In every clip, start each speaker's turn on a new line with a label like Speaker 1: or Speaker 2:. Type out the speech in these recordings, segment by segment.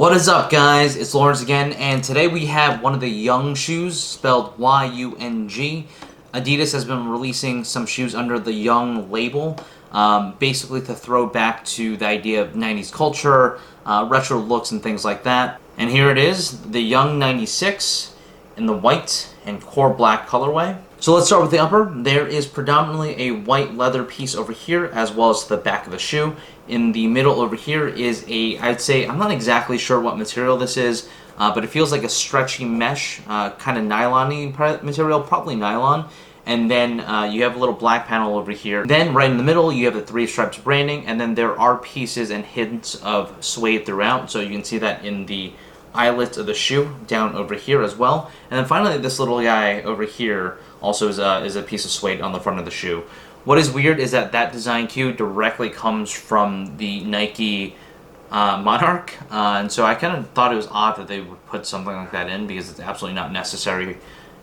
Speaker 1: What is up, guys? It's Lawrence again, and today we have one of the Young shoes, spelled Y-U-N-G. Adidas has been releasing some shoes under the Young label, basically to throw back to the idea of 90s culture, retro looks and things like that. And here it is, the Young 96 in the white and core black colorway. So let's start with the upper. There is predominantly a white leather piece over here, as well as the back of the shoe. In the middle over here is I'd say, I'm not exactly sure what material this is, but it feels like a stretchy mesh, kind of nylon-y material, probably nylon. And then you have a little black panel over here. Then right in the middle, you have the three stripes branding, and then there are pieces and hints of suede throughout, so you can see that in the eyelets of the shoe down over here as well. And then finally, this little guy over here also is a piece of suede on the front of the shoe. What is weird is that design cue directly comes from the Nike Monarch, and so I kind of thought it was odd that they would put something like that in, because it's absolutely not necessary,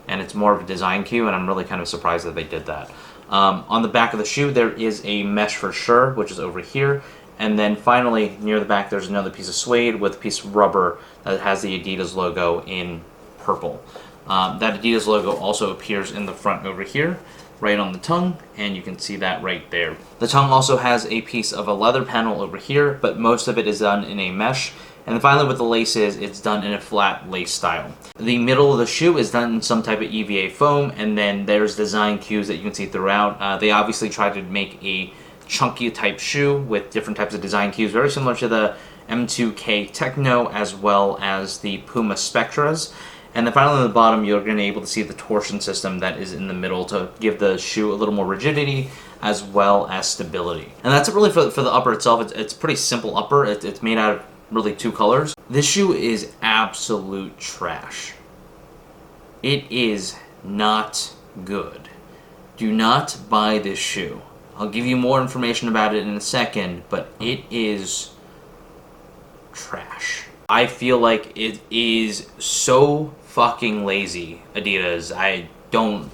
Speaker 1: and it's more of a design cue, and I'm really kind of surprised that they did that. On the back of the shoe, there is a mesh for sure, which is over here. And then finally, near the back, there's another piece of suede with a piece of rubber that has the Adidas logo in purple. That Adidas logo also appears in the front over here, right on the tongue, and you can see that right there. The tongue also has a piece of a leather panel over here, but most of it is done in a mesh. And then finally with the laces, it's done in a flat lace style. The middle of the shoe is done in some type of EVA foam, and then there's design cues that you can see throughout. They obviously tried to make a chunky type shoe with different types of design cues, very similar to the M2K Techno as well as the Puma Spectras. And then finally on the bottom, you're going to be able to see the torsion system that is in the middle to give the shoe a little more rigidity as well as stability. And that's it really for the upper itself. It's pretty simple upper. It's made out of really two colors. This shoe is absolute trash. It is not good. Do not buy this shoe. I'll give you more information about it in a second, but it is trash. I feel like it is so fucking lazy, Adidas. I don't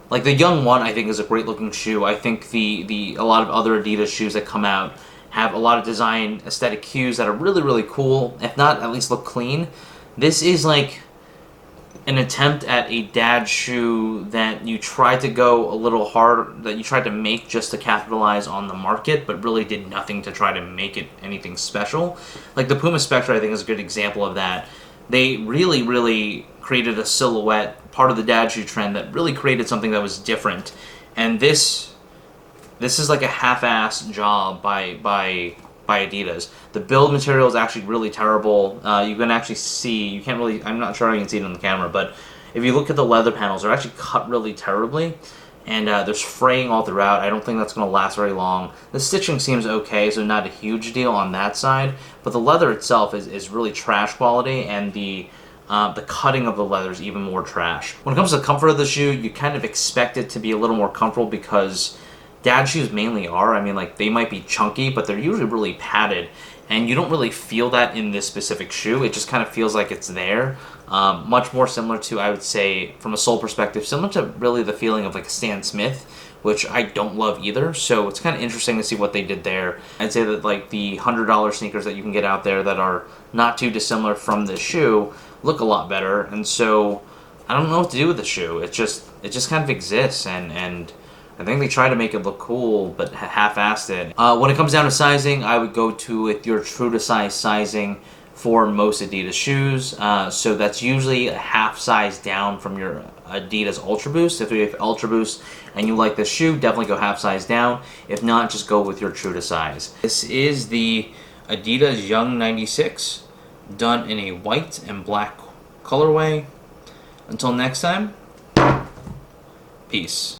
Speaker 1: like the Young one. I think is a great looking shoe. I think a lot of other Adidas shoes that come out have a lot of design aesthetic cues that are really cool, if not at least look clean. This is like an attempt at a dad shoe that you tried to go a little hard, that you tried to make just to capitalize on the market, but really did nothing to try to make it anything special. Like the Puma Spectra, I think, is a good example of that. They really created a silhouette, part of the dad shoe trend, that really created something that was different. And this is like a half-assed job by Adidas. The build material is actually really terrible. You can actually see, you can't really, I'm not sure I can see it on the camera, but if you look at the leather panels, they're actually cut really terribly, and there's fraying all throughout. I don't think that's going to last very long. The stitching seems okay, so not a huge deal on that side, but the leather itself is really trash quality, and the cutting of the leather is even more trash. When it comes to the comfort of the shoe, you kind of expect it to be a little more comfortable, because dad shoes mainly are. I mean, like, they might be chunky, but they're usually really padded, and you don't really feel that in this specific shoe. It just kind of feels like it's there. Much more similar to, I would say, from a sole perspective, similar to really the feeling of like a Stan Smith, which I don't love either. So it's kind of interesting to see what they did there. I'd say that like the $100 sneakers that you can get out there that are not too dissimilar from this shoe look a lot better. And so I don't know what to do with the shoe. It just kind of exists, and I think they try to make it look cool, but half-assed it. When it comes down to sizing, I would go to with your true-to-size sizing for most Adidas shoes. So that's usually a half size down from your Adidas Ultra Boost. If you have Ultra Boost and you like this shoe, definitely go half size down. If not, just go with your true-to-size. This is the Adidas Young 96, done in a white and black colorway. Until next time, peace.